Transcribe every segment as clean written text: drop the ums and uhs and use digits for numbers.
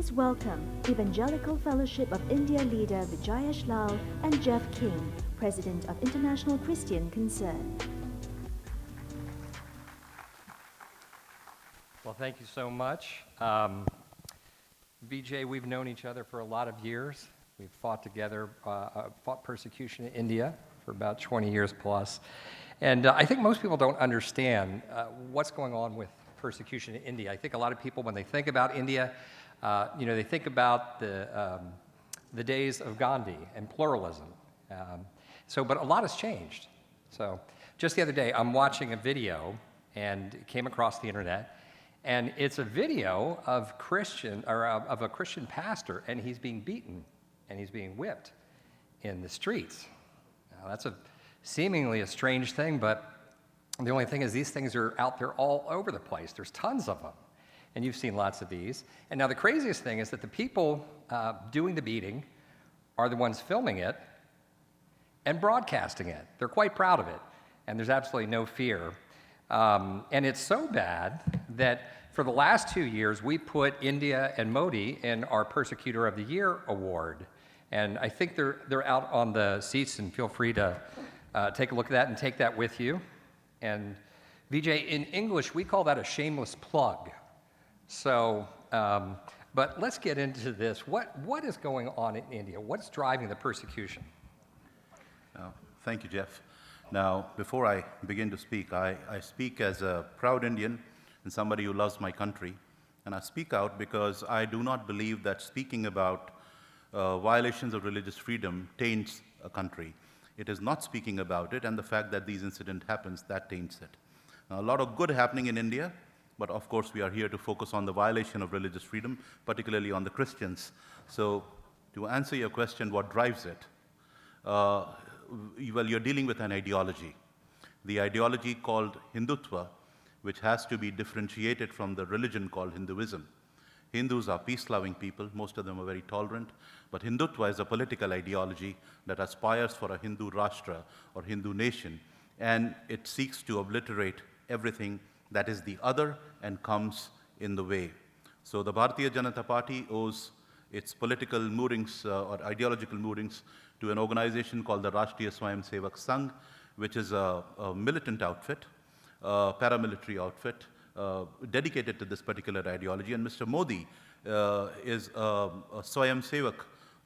Please welcome Evangelical Fellowship of India leader Vijayesh and Jeff King, President of International Christian Concern. Well, thank you so much. Vijay, we've known each other for a lot of years. We've fought together, fought persecution in India for about 20 years plus. And I think most people don't understand what's going on with persecution in India. I think a lot of people, when they think about India, they think about the days of Gandhi and pluralism. But a lot has changed. So just the other day, I'm watching a video and it came across the internet, and it's a video of a Christian pastor, and he's being beaten and he's being whipped in the streets. Now, that's seemingly a strange thing, but the only thing is these things are out there all over the place. There's tons of them, and you've seen lots of these. And now the craziest thing is that the people doing the beating are the ones filming it and broadcasting it. They're quite proud of it, and there's absolutely no fear. And it's so bad that for the last 2 years, we put India and Modi in our Persecutor of the Year award. And I think they're out on the seats, and feel free to take a look at that and take that with you. And Vijay, in English, we call that a shameless plug. So, but let's get into this. What is going on in India? What's driving the persecution? Thank you, Jeff. Now, before I begin to speak, I speak as a proud Indian and somebody who loves my country. And I speak out because I do not believe that speaking about violations of religious freedom taints a country. It is not speaking about it, and the fact that these incidents happens, that taints it. Now, a lot of good happening in India, but of course we are here to focus on the violation of religious freedom, particularly on the Christians. So, to answer your question, what drives it? Well, you're dealing with an ideology. The ideology called Hindutva, which has to be differentiated from the religion called Hinduism. Hindus are peace-loving people. Most of them are very tolerant. But Hindutva is a political ideology that aspires for a Hindu Rashtra or Hindu nation, and it seeks to obliterate everything that is the other and comes in the way. So the Bharatiya Janata Party owes its political moorings or ideological moorings to an organization called the Rashtriya Swayam Sevak Sangh, which is a militant outfit, paramilitary outfit, dedicated to this particular ideology. And Mr. Modi is a Swayam Sevak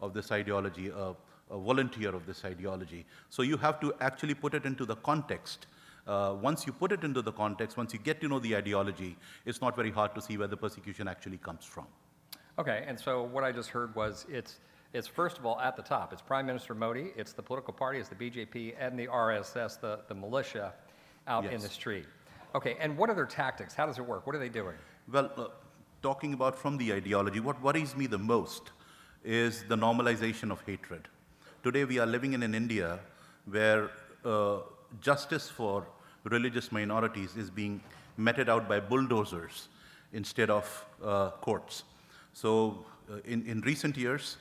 of this ideology, a volunteer of this ideology. So you have to actually put it into the context. Once you put it into the context, once you get to know the ideology, it's not very hard to see where the persecution actually comes from. Okay, and so what I just heard was it's first of all at the top. It's Prime Minister Modi, it's the political party, it's the BJP, and the RSS, the militia out in the street. Okay, and what are their tactics? How does it work? What are they doing? Well, talking about from the ideology, what worries me the most is the normalization of hatred. Today we are living in an India where justice for religious minorities is being meted out by bulldozers instead of courts. So in recent years,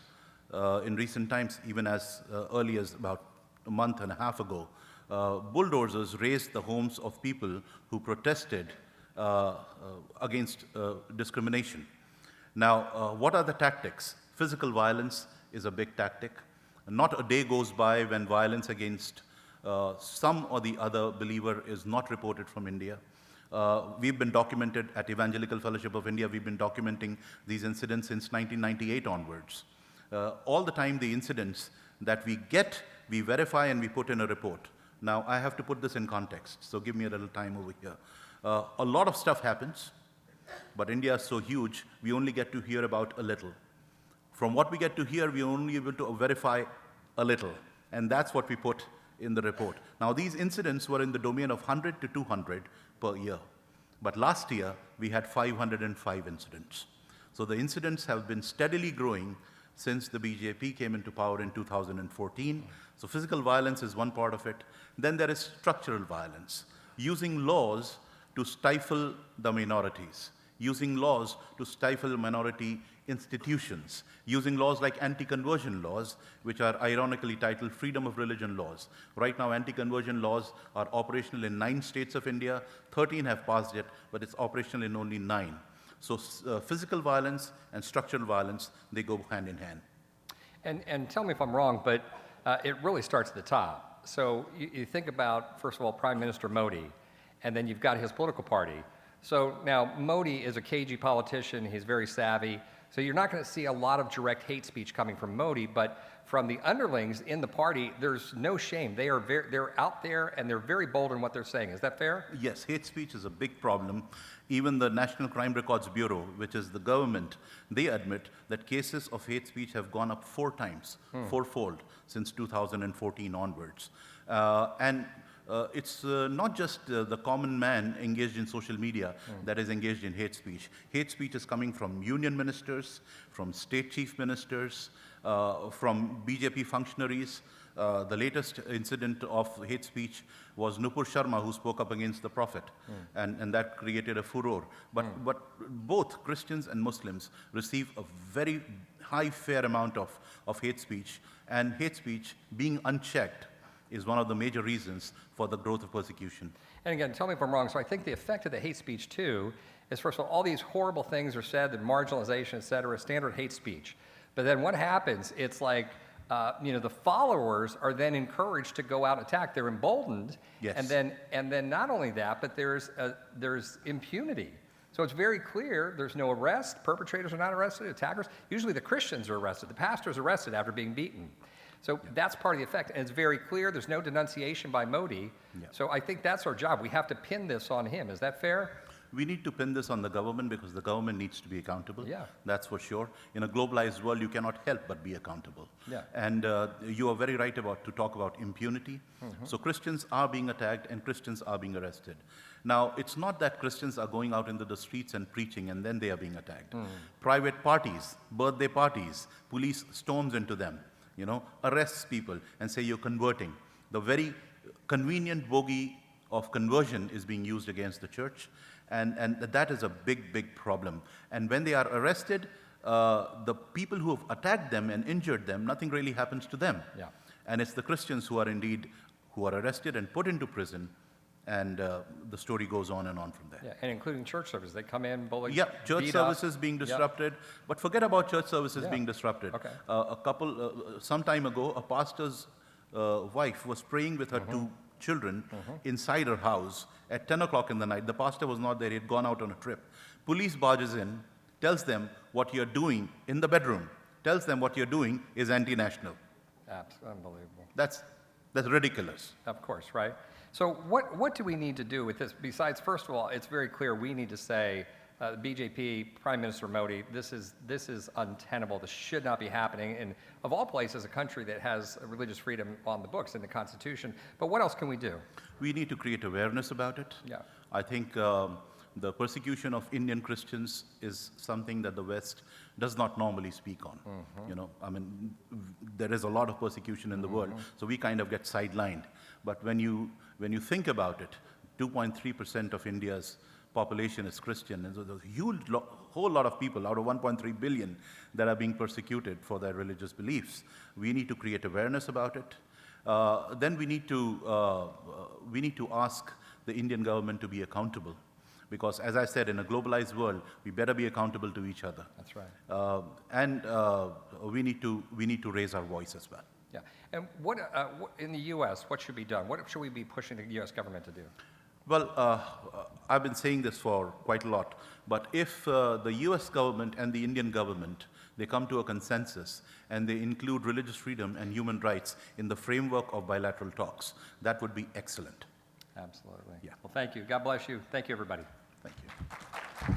in recent times, even as early as about a month and a half ago, bulldozers razed the homes of people who protested against discrimination. Now, what are the tactics? Physical violence is a big tactic. Not a day goes by when violence against some or the other believer is not reported from India. We've been documented at Evangelical Fellowship of India, we've been documenting these incidents since 1998 onwards. All the time the incidents that we get, we verify and we put in a report. Now, I have to put this in context, so give me a little time over here. A lot of stuff happens, but India is so huge, we only get to hear about a little. From what we get to hear, we are only able to verify a little, and that's what we put in the report. Now, these incidents were in the domain of 100 to 200 per year, but last year, we had 505 incidents. So the incidents have been steadily growing since the BJP came into power in 2014. So physical violence is one part of it. Then there is structural violence, using laws to stifle the minorities, using laws to stifle minority institutions, using laws like anti-conversion laws, which are ironically titled freedom of religion laws. Right now, anti-conversion laws are operational in 9 states of India. 13 have passed it, but it's operational in only 9. So physical violence and structural violence, they go hand in hand. And tell me if I'm wrong, but it really starts at the top. So you think about, first of all, Prime Minister Modi, and then you've got his political party. So now Modi is a cagey politician, he's very savvy, so you're not going to see a lot of direct hate speech coming from Modi, but from the underlings in the party, there's no shame. They're out there and they're very bold in what they're saying. Is that fair? Yes, hate speech is a big problem. Even the National Crime Records Bureau, which is the government, they admit that cases of hate speech have gone up 4 times, fourfold, since 2014 onwards. It's not just the common man engaged in social media that is engaged in hate speech. Hate speech is coming from union ministers, from state chief ministers, from BJP functionaries. The latest incident of hate speech was Nupur Sharma, who spoke up against the Prophet, and that created a furor. But both Christians and Muslims receive a very high, fair amount of hate speech, and hate speech being unchecked is one of the major reasons for the growth of persecution. And again, tell me if I'm wrong. So I think the effect of the hate speech, too, is, first of all these horrible things are said, the marginalization, et cetera, standard hate speech. But then what happens, it's like, the followers are then encouraged to go out and attack. They're emboldened. Yes. And then not only that, but there's impunity. So it's very clear there's no arrest. Perpetrators are not arrested. Attackers, usually the Christians are arrested. The pastor's arrested after being beaten. So that's part of the effect. And it's very clear there's no denunciation by Modi. Yeah. So I think that's our job. We have to pin this on him. Is that fair? We need to pin this on the government because the government needs to be accountable. Yeah. That's for sure. In a globalized world, you cannot help but be accountable. Yeah. And you are very right to talk about impunity. So Christians are being attacked and Christians are being arrested. Now, it's not that Christians are going out into the streets and preaching and then they are being attacked. Private parties, birthday parties, police storms into them, arrests people and say you're converting. The very convenient bogey of conversion is being used against the church. And that is a big, big problem. And when they are arrested, the people who have attacked them and injured them, nothing really happens to them. Yeah. And it's the Christians who are arrested and put into prison, and the story goes on and on from there. Yeah, and including church services. They come in, bully, Yeah, church beat services up. being disrupted, but forget about church services Yeah. being disrupted. Okay. Some time ago, a pastor's wife was praying with her 2 children inside her house at 10 o'clock in the night. The pastor was not there, he had gone out on a trip. Police barges in, tells them what you're doing in the bedroom, tells them what you're doing is anti-national. Unbelievable. That's ridiculous. Of course, right? So what do we need to do with this? Besides, first of all, it's very clear we need to say, BJP, Prime Minister Modi, this is untenable. This should not be happening. And of all places, a country that has religious freedom on the books in the Constitution. But what else can we do? We need to create awareness about it. Yeah. I think the persecution of Indian Christians is something that the West does not normally speak on. There is a lot of persecution in the world, so we kind of get sidelined. But when you think about it, 2.3% of India's population is Christian, and so there's a whole lot of people out of 1.3 billion that are being persecuted for their religious beliefs. We need to create awareness about it. Then we need to ask the Indian government to be accountable, because as I said, in a globalized world, we better be accountable to each other. That's right. We need to raise our voice as well. Yeah. And what in the U.S., what should be done? What should we be pushing the U.S. government to do? Well, I've been saying this for quite a lot, but if the US government and the Indian government, they come to a consensus and they include religious freedom and human rights in the framework of bilateral talks, that would be excellent. Absolutely. Yeah. Well, thank you. God bless you. Thank you, everybody. Thank you.